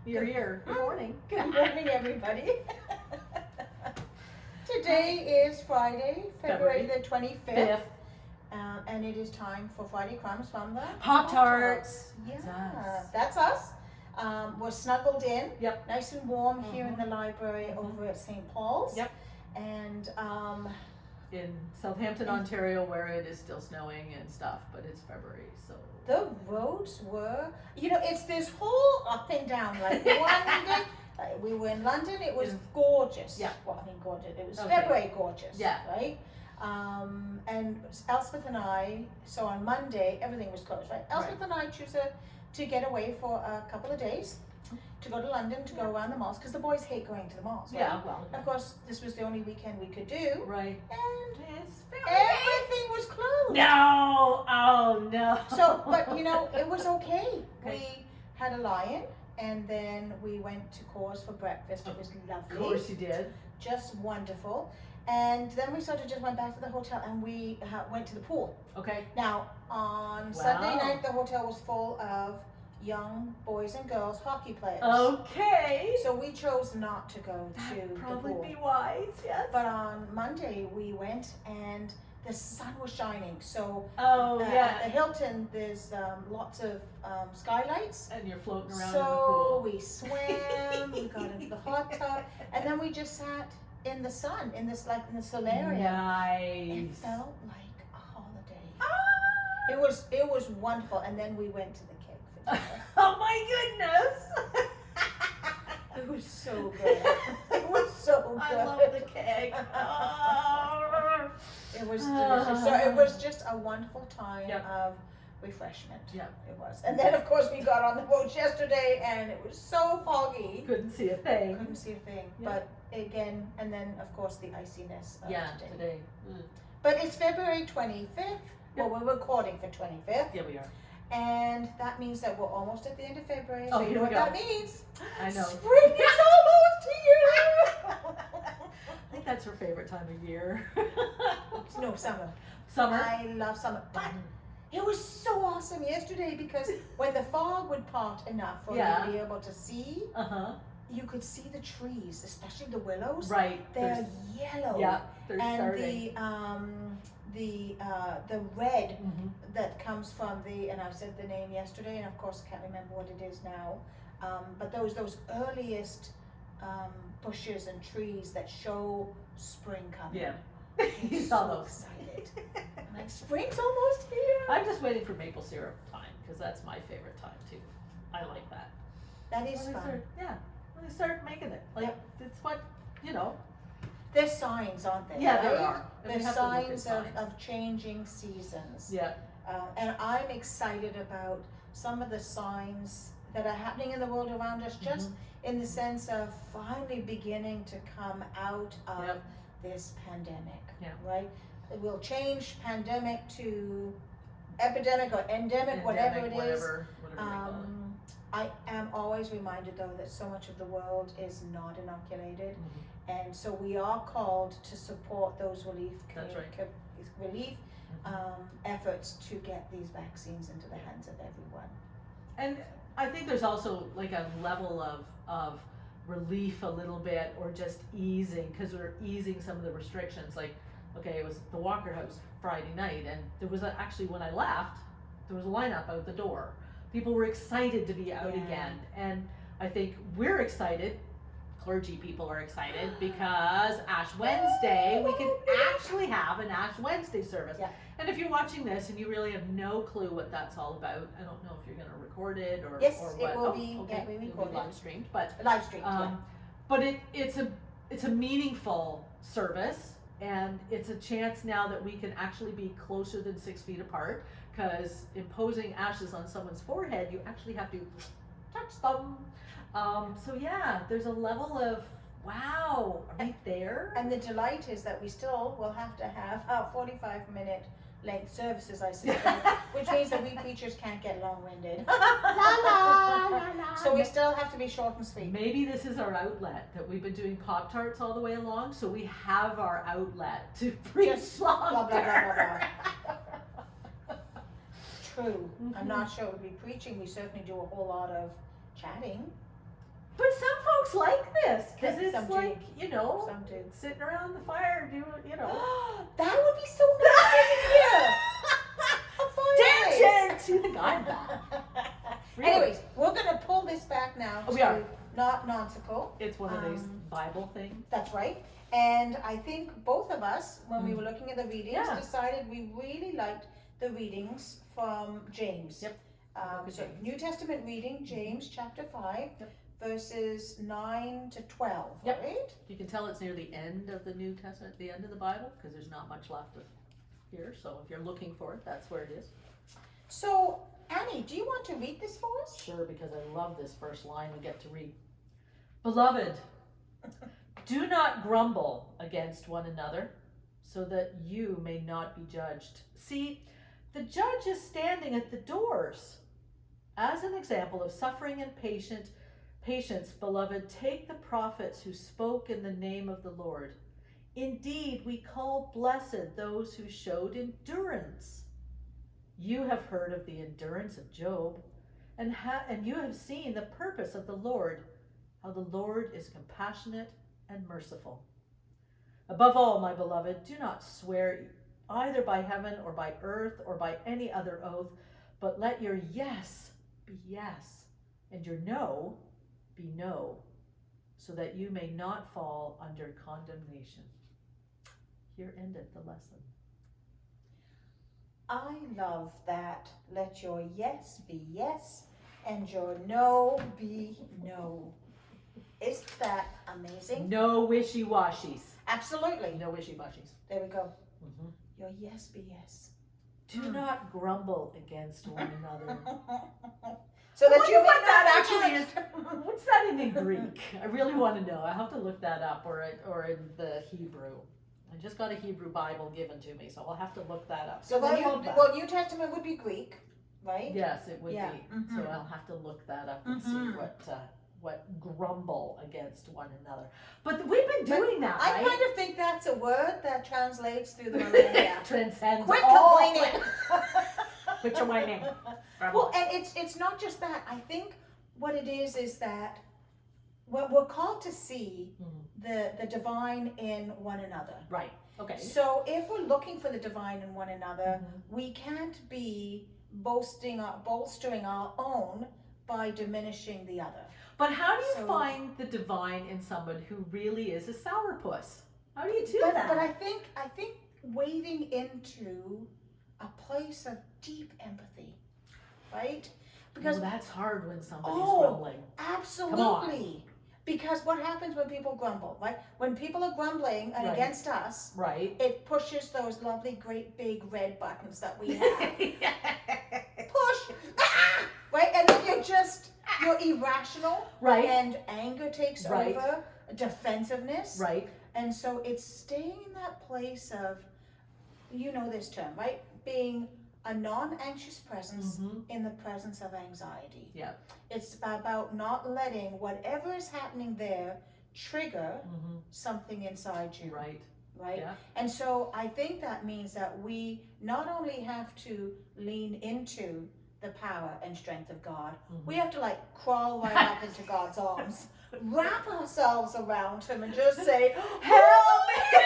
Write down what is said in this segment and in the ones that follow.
You're here. Good morning. Good morning, everybody. Today is Friday, February the 25th. Fifth. And it is time for Friday Crumbs from the Pop-Tarts. Yeah, that's us. We're snuggled in. Yep. Nice and warm here in the library over at St. Paul's. Yep. And In Southampton, Ontario, where it is still snowing and stuff, but it's February, so. the roads were, it's this whole up and down. Like one day, we were in London, it was gorgeous. Yeah. Well, I mean gorgeous, it was Okay. February gorgeous. Yeah. Right? And Elspeth and I, so on Monday, everything was closed, right? Elspeth and I choose to get away for a couple of days, to go to London, to go around the malls, because the boys hate going to the malls. Right? Yeah, well. Of course, this was the only weekend we could do. Right. And It's everything was closed. No! Oh, no. So, but it was okay. Okay. We had a lion, and then we went to Coors for breakfast. It was lovely. Of course you did. Just wonderful. And then we sort of just went back to the hotel, and we went to the pool. Okay. Now, on Wow. Sunday night, the hotel was full of young boys and girls hockey players. Okay. So we chose not to go to That'd the probably pool. be wise, yes. But on Monday, we went, and the sun was shining. So Oh, at yeah. the Hilton, there's lots of skylights. And you're floating around in the So pool. we swam, we got into the hot tub, and then we just sat in the sun, in the solarium. It Nice. felt like a holiday. Ah! It was wonderful, and then we went to the cake for dinner. Oh my goodness! It was so good. It was so good. I love the cake. Oh. It was delicious. So it was just a wonderful time Yep. of refreshment. Yep. It was. And then of course we got on the boat yesterday, and it was so foggy. Couldn't see a thing. Couldn't see a thing. Yeah. But again, and then of course the iciness of Yeah, today. today. But it's February 25th. Well, we're recording for 25th. Yeah, we are. And that means that we're almost at the end of February. Oh, So you here know we what go. that means? I know. Spring is almost here. I think that's her favorite time of year. No, summer. Summer. I love summer. But it was so awesome yesterday because when the fog would part enough for you to be able to see, Uh-huh. you could see the trees, especially the willows. Right. They're yellow. Yeah, they're And starting. the red Mhm. that comes from and I said the name yesterday, and of course I can't remember what it is now. But those earliest bushes and trees that show spring coming. Yeah. I'm You so saw those. excited. I'm like, spring's almost here. I'm just waiting for maple syrup time because that's my favorite time too. I like that. That is When they fun. start, when they start making it. Like, it's what, There's signs, aren't there? Yeah, there right? are. And we There's have to look at signs signs. of changing seasons. Yeah. And I'm excited about some of the signs that are happening in the world around us, just in the sense of finally beginning to come out of Yep. this pandemic. Yeah. Right? It will change pandemic to epidemic or endemic, whatever it is. Whatever we call it. I am always reminded though that so much of the world is not inoculated, and so we are called to support those relief That's right. relief efforts to get these vaccines into the hands of everyone. And I think there's also like a level of relief a little bit, or just easing, because we're easing some of the restrictions. Like, okay, it was the Walker House Friday night, and there was actually, when I left, there was a lineup out the door. People were excited to be out again, and I think we're excited. Clergy people are excited because Ash Wednesday, we can actually have an Ash Wednesday service. Yeah. And if you're watching this and you really have no clue what that's all about, I don't know if you're going to record it or Yes, or it what. will be. Okay. Yeah, we It'll be record it. live streamed, but Live stream. but it's a meaningful service, and it's a chance now that we can actually be closer than 6 feet apart, because imposing ashes on someone's forehead, you actually have to touch them. So yeah, there's a level of, wow, right there. And the delight is that we still will have to have 45-minute length services, I suspect, which means that we preachers can't get long-winded. La, la, la, la. So we still have to be short and sweet. Maybe this is our outlet, that we've been doing Pop-Tarts all the way along, so we have our outlet to preach Just blah, blah, blah, longer. blah, True. I'm not sure it would be preaching. We certainly do a whole lot of chatting. folks like this because Some it's do. like, you know, Some do. sitting around the fire doing, you know. That would be so nice in here. A fireplace. Tangent! You think I'm bad? Really? Anyways, we're gonna pull this back now to We are. not nonsensical. It's one of these Bible things. That's right. And I think both of us, when we were looking at the readings, Yeah. decided we really liked the readings from James. Yep. So New Testament reading, James chapter 5, Yep. verses 9 to 12, Yep. right? You can tell it's near the end of the New Testament, the end of the Bible, because there's not much left of here. So if you're looking for it, that's where it is. So, Annie, do you want to read this for us? Sure, because I love this first line we get to read. Beloved, do not grumble against one another, so that you may not be judged. See, the judge is standing at the doors. As an example of suffering and patience, beloved, take the prophets who spoke in the name of the Lord. Indeed, we call blessed those who showed endurance. You have heard of the endurance of Job, and you have seen the purpose of the Lord, how the Lord is compassionate and merciful. Above all, my beloved, do not swear either by heaven or by earth or by any other oath, but let your yes be yes, and your no be no, so that you may not fall under condemnation. Here endeth the lesson. I love that. Let your yes be yes and your no be no. Isn't that amazing? No wishy-washies. Absolutely. No wishy-washies. There we go. Mm-hmm. Your yes be yes. Do not grumble against one another. So that I you wonder may what not that be actually judged. is. What's that in the Greek? I really want to know. I have to look that up, or in the Hebrew. I just got a Hebrew Bible given to me, so I'll have to look that up. So I love that. well, New Testament would be Greek, right? Yes, it would Yeah. be. Mhm. So I'll have to look that up and see what grumble against one another. But we've been doing that, I right? kind of think that's a word that translates through the millennia. Transcends Quit all. complaining. Quit your whining. Well, and it's not just that. I think what it is that we're called to see the divine in one another. Right. Okay. So if we're looking for the divine in one another, we can't be bolstering our own by diminishing the other. But how do you So- find the divine in someone who really is a sourpuss? How do you do But that? I think wading into a place of deep empathy, right? Because that's hard when somebody's Oh, grumbling. absolutely. Because what happens when people grumble, right? When people are grumbling and Right. against us, Right. it pushes those lovely, great, big red buttons that we have. Push, right? And then you're irrational, Right. and anger takes Right. over, defensiveness, Right. and so it's staying in that place of, you know this term, right? Being a non-anxious presence in the presence of anxiety. Yeah. It's about not letting whatever is happening there trigger something inside you. Right. Right? Yeah. And so I think that means that we not only have to lean into the power and strength of God, we have to like crawl right up into God's arms, wrap ourselves around Him and just say, help me!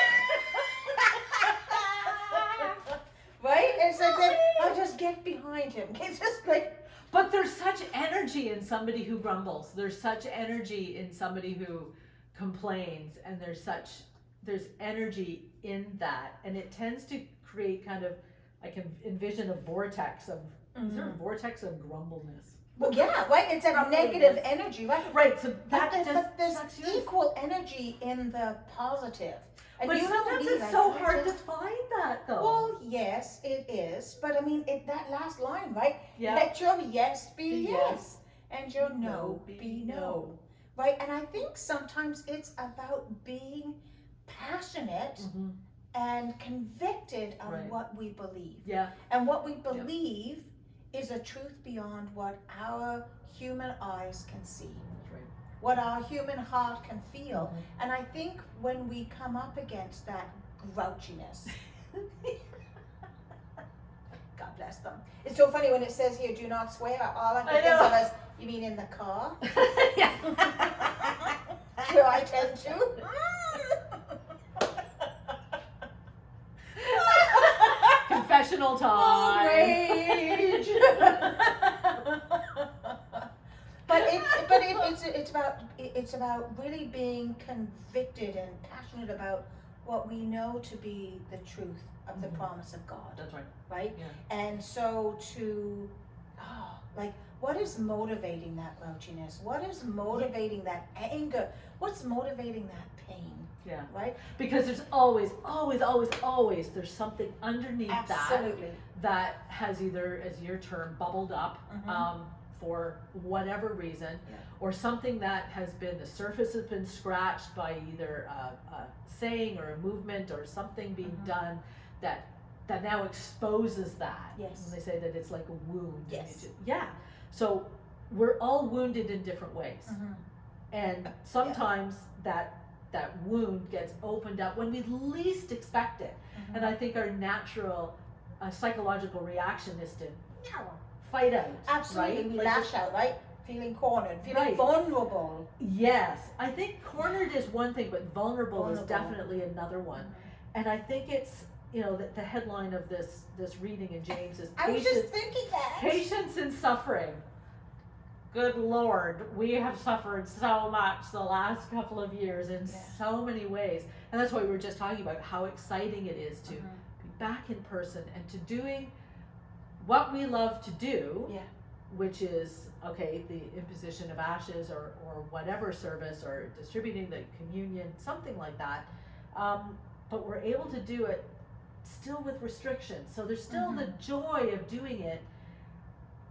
Right? And so then I'll just get behind Him. It's just like, But there's such energy in somebody who grumbles. There's such energy in somebody who complains, and there's energy in that, and it tends to create kind of, I can envision a vortex of, is there a vortex of grumbleness? well, yeah, right? It's a negative energy, right? Right, so that But just there's sucks you in. equal energy in the positive. And But you don't sometimes need, it's like, so you hard to just- find that though. Well, yes, it is. But I mean, that last line, right? Yeah. Let your yes be Be yes, and your no No be be no. no. Right? And I think sometimes it's about being passionate and convicted of Right. what we believe. Yeah. And what we believe is a truth beyond what our human eyes can see, That's right. what our human heart can feel. And I think when we come up against that grouchiness, God bless them. It's so funny when it says here, do not swear. All I can think of is, you mean in the car? Yeah. it's about really being convicted and passionate about what we know to be the truth of the promise of God. That's right. Right? Yeah. And so what is motivating that grouchiness? What is motivating that anger? What's motivating that pain? Yeah. Right? Because there's always there's something underneath Absolutely. that has either, as your term, bubbled up for whatever reason, or something that has been, the surface has been scratched by either a saying or a movement or something being done that now exposes that. Yes. And they say that it's like a wound. Yes. Yeah. So we're all wounded in different ways. And sometimes that wound gets opened up when we least expect it. And I think our natural psychological reaction is to fight out. Absolutely. Right? We Like lash out, right? Feeling cornered, feeling Right. vulnerable. Yes. I think cornered is one thing, but vulnerable is Vulnerable. definitely another one. And I think it's, the headline of this reading in James is I was just thinking that. patience in suffering. Good Lord, we have suffered so much the last couple of years in so many ways. And that's why we were just talking about how exciting it is to be back in person and to doing what we love to do, which is, the imposition of ashes or whatever service or distributing the communion, something like that. But we're able to do it still with restrictions. So there's still the joy of doing it.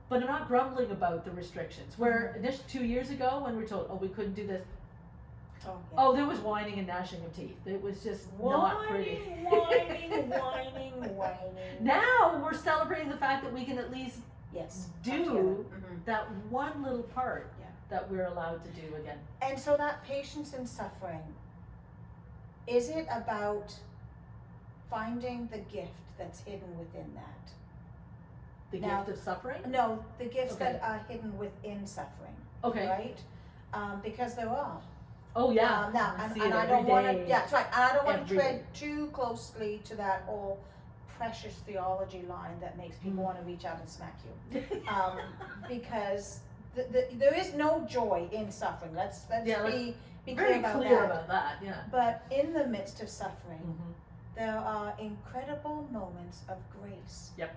But I'm not grumbling about the restrictions. Where initially 2 years ago, when we were told, we couldn't do this, there was whining and gnashing of teeth. It was just not pretty. Whining. Now we're celebrating the fact that we can at least do that one little part that we're allowed to do again. And so that patience in suffering, is it about finding the gift that's hidden within that? The gift of suffering? No, the gifts that are hidden within suffering. Okay. Right? Because there are. Oh yeah. Now, I see and it I every don't want to. day. Yeah, that's right. And I don't want to Every tread too closely to that whole precious theology line that makes people want to reach out and smack you, because there is no joy in suffering. Let's be very clear about that. Yeah. But in the midst of suffering, there are incredible moments of grace. Yep.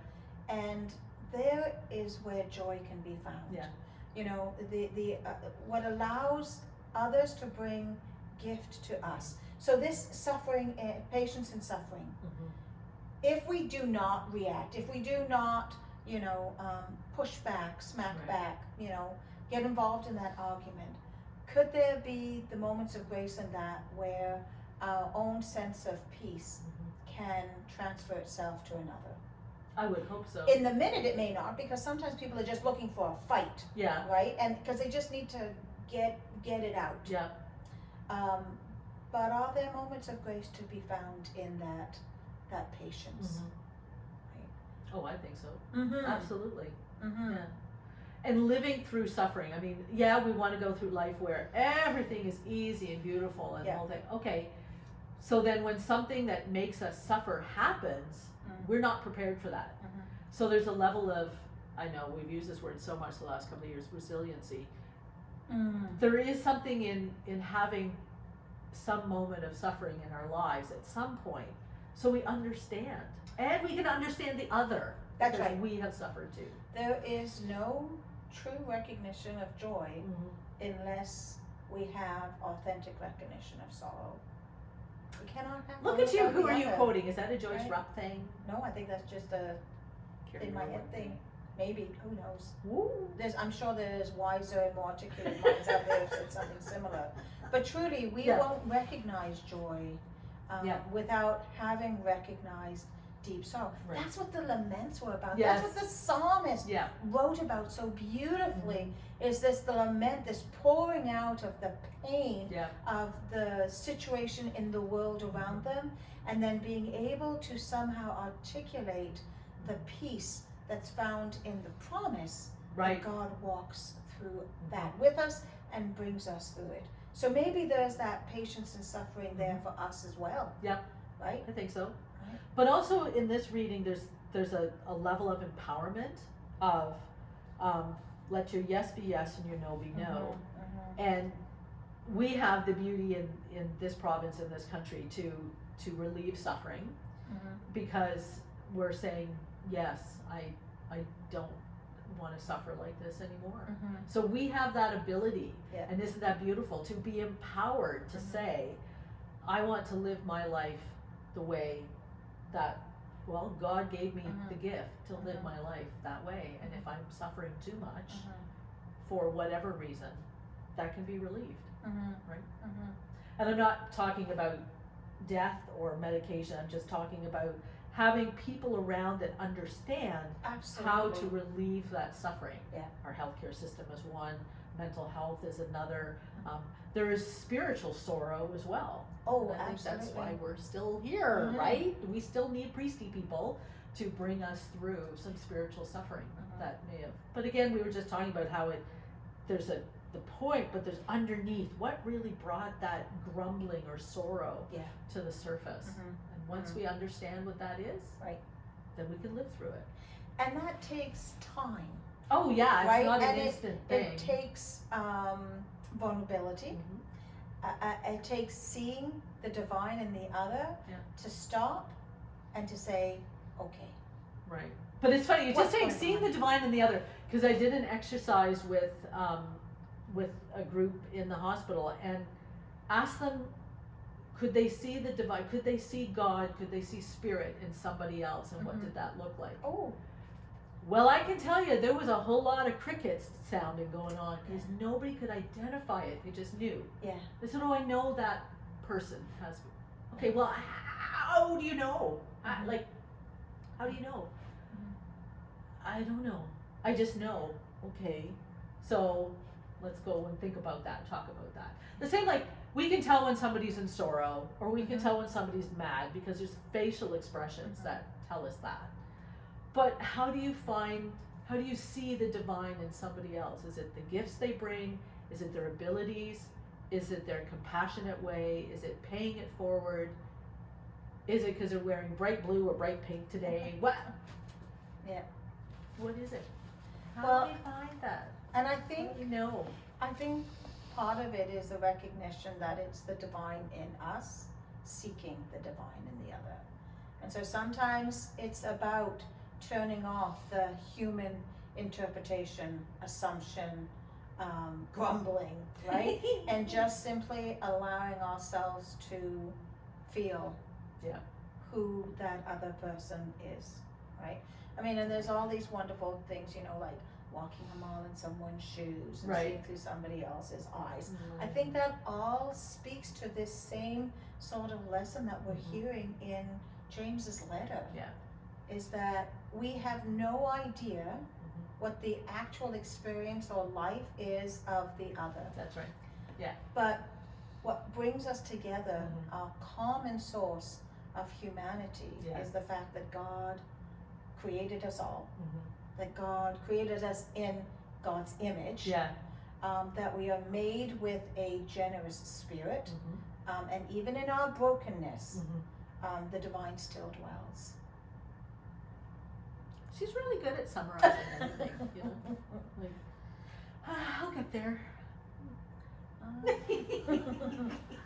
And there is where joy can be found. Yeah. The what allows others to bring gift to us. So this suffering, patience in suffering. If we do not react, if we do not, push back, smack back, get involved in that argument, could there be the moments of grace in that where our own sense of peace can transfer itself to another? I would hope so. In the minute it may not, because sometimes people are just looking for a fight. Yeah. Right? And because they just need to get it out. Yeah. But are there moments of grace to be found in that patience? Right? Oh, I think so. Absolutely. Mm-hmm. Yeah. And living through suffering. I mean, we want to go through life where everything is easy and beautiful and the whole thing. Okay. So then when something that makes us suffer happens, we're not prepared for that. So there's a level of, I know we've used this word so much the last couple of years, resiliency. There is something in having some moment of suffering in our lives at some point, so we understand. And we can understand the other. That's because right. We have suffered too. There is no true recognition of joy unless we have authentic recognition of sorrow. We cannot have Look one at you. without Who the are you other. quoting? Is that a Joyce Right. Rupp thing? No, I think that's just a in my head thing. Maybe, who knows? Woo. I'm sure there's wiser and more articulate minds out there who've said something similar. But truly, we won't recognize joy without having recognized deep sorrow. Right. That's what the laments were about. Yes. That's what the psalmist wrote about so beautifully, is the lament, this pouring out of the pain of the situation in the world around them, and then being able to somehow articulate the peace that's found in the promise that God walks through that with us and brings us through it. So maybe there's that patience and suffering there for us as well. Yeah. Right? I think so. Right. But also in this reading, there's a level of empowerment of let your yes be yes and your no be no. And we have the beauty in this province, in this country, to relieve suffering, because we're saying, yes, I don't want to suffer like this anymore. So we have that ability, and isn't that beautiful, to be empowered to say, I want to live my life the way that, well, God gave me the gift to live my life that way, and if I'm suffering too much for whatever reason, that can be relieved, right? And I'm not talking about death or medication, I'm just talking about having people around that understand how to relieve that suffering. Our healthcare system is one, mental health is another. There is spiritual sorrow as well. I think that's why we're still here, right? We still need priesty people to bring us through some spiritual suffering that may have. But again, we were just talking about how there's the point, but there's underneath what really brought that grumbling or sorrow to the surface. And once we understand what that is, then we can live through it. And that takes time. Oh yeah, it's not and an instant thing. It takes vulnerability. It takes seeing the divine in the other to stop and to say, okay. Right. But it's funny, you're just saying seeing the divine in the other, because I did an exercise with a group in the hospital and asked them, could they see the divine, could they see God, could they see spirit in somebody else, and what did that look like? Well, I can tell you there was a whole lot of crickets sounding going on because nobody could identify it. They just knew. They said, oh, I know that person has. Okay, well, how do you know? Like, how do you know? I don't know. I just know. Okay, so let's go and think about that, talk about that. The same, like, we can tell when somebody's in sorrow, or we can tell when somebody's mad, because there's facial expressions that tell us that. But how do you see the divine in somebody else? Is it the gifts they bring? Is it their abilities? Is it their compassionate way? Is it paying it forward? Is it because they're wearing bright blue or bright pink today? What? What is it? How do you find that? And I think, I think part of it is the recognition that it's the divine in us seeking the divine in the other. And so sometimes it's about turning off the human interpretation, assumption, grumbling, right? And just simply allowing ourselves to feel who that other person is, right? I mean, and there's all these wonderful things, like walking a mile in someone's shoes and seeing through somebody else's eyes. I think that all speaks to this same sort of lesson that we're hearing in James's letter. Is that we have no idea what the actual experience or life is of the other. That's right. But what brings us together, our common source of humanity, is the fact that God created us all. That God created us in God's image. That we are made with a generous spirit. And even in our brokenness, the divine still dwells. She's really good at summarizing everything, Like, I'll get there.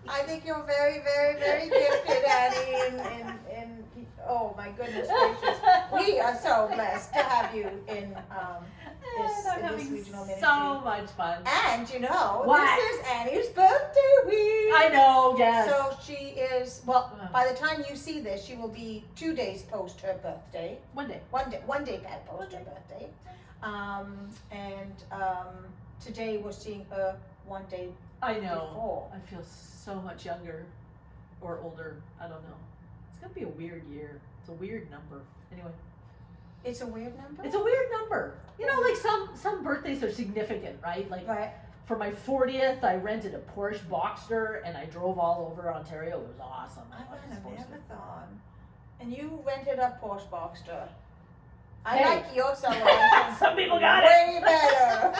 I think you're very, very, very gifted, Annie, in oh my goodness gracious. We are so blessed to have you in this regional ministry. So much fun. And this is Annie's birthday week. I know, yes. So she is, by the time you see this, she will be 2 days post her birthday. One day post her birthday. Today we're seeing her 1 day I know. before. I feel so much younger or older. I don't know. It's going to be a weird year. It's a weird number. Anyway. It's a weird number? It's a weird number. Like some birthdays are significant, right? Like for my 40th, I rented a Porsche Boxster and I drove all over Ontario. It was awesome. I ran a marathon. And you rented a Porsche Boxster. I like your celebration. Some people got way better.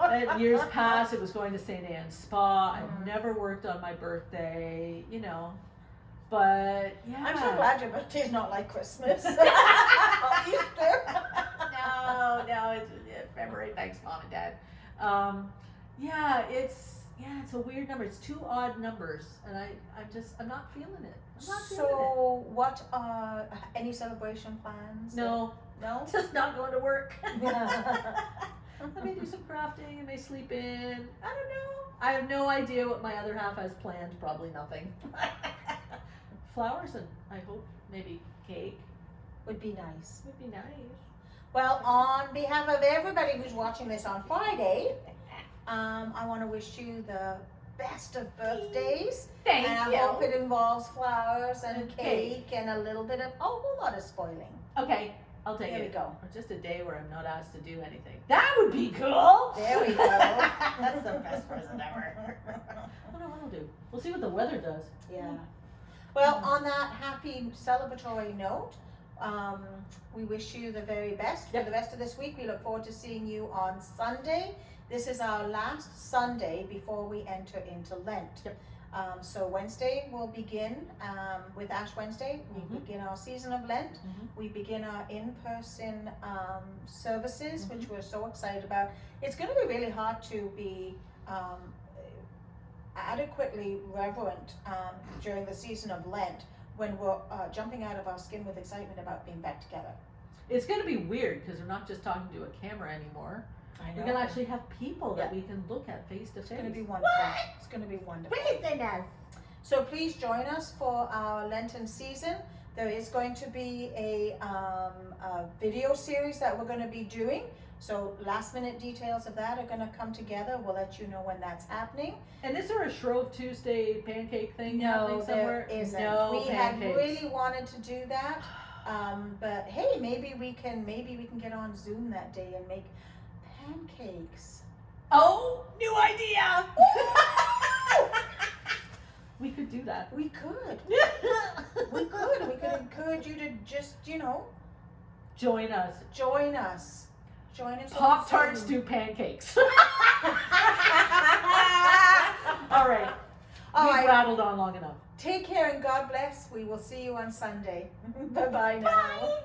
And years past, it was going to St. Anne's Spa. I never worked on my birthday, But yeah. I'm so glad your birthday's not like Christmas. Easter. No, it's February. Thanks, Mom and Dad. Yeah, it's a weird number. It's two odd numbers, and I'm not feeling it. I'm not feeling So, what are any celebration plans? it. No, No? just not going to work. I may do some crafting. I may sleep in. I don't know. I have no idea what my other half has planned. Probably nothing. Flowers and I hope maybe cake Would be nice. would be nice. Well, on behalf of everybody who's watching this on Friday, I want to wish you the best of birthdays. Thank and you. I hope it involves flowers and And cake and a little bit of a whole lot of spoiling. Okay, I'll take There we it. go. Or just a day where I'm not asked to do anything. That would be cool. There we go. That's the best present ever. I don't know what I'll do. We'll see what the weather does. Yeah. Well, on that happy celebratory note, we wish you the very best for Yep. the rest of this week. We look forward to seeing you on Sunday. This is our last Sunday before we enter into Lent. Yep. So Wednesday we'll begin with Ash Wednesday. We Mhm. begin our season of Lent. Mhm. We begin our in-person services, which we're so excited about. It's going to be really hard to be adequately reverent during the season of Lent when we're jumping out of our skin with excitement about being back together. It's going to be weird because we're not just talking to a camera anymore. I We're going to actually have people that Yeah. we can look at face to face. It's going to be wonderful. It's going to be wonderful. So please join us for our Lenten season. There is going to be a video series that we're going to be doing. So last minute details of that are going to come together. We'll let you know when that's happening. And is there a Shrove Tuesday pancake thing happening No, somewhere? there isn't. No We pancakes. had really wanted to do that, but hey, maybe we can get on Zoom that day and make pancakes. Oh, new idea! We could do that. We could. We could encourage you to just, Join us. join us. Join us. on Pop Tarts Zoom. do pancakes. All right. All We've right. rattled on long enough. Take care and God bless. We will see you on Sunday. Bye-bye now. Bye.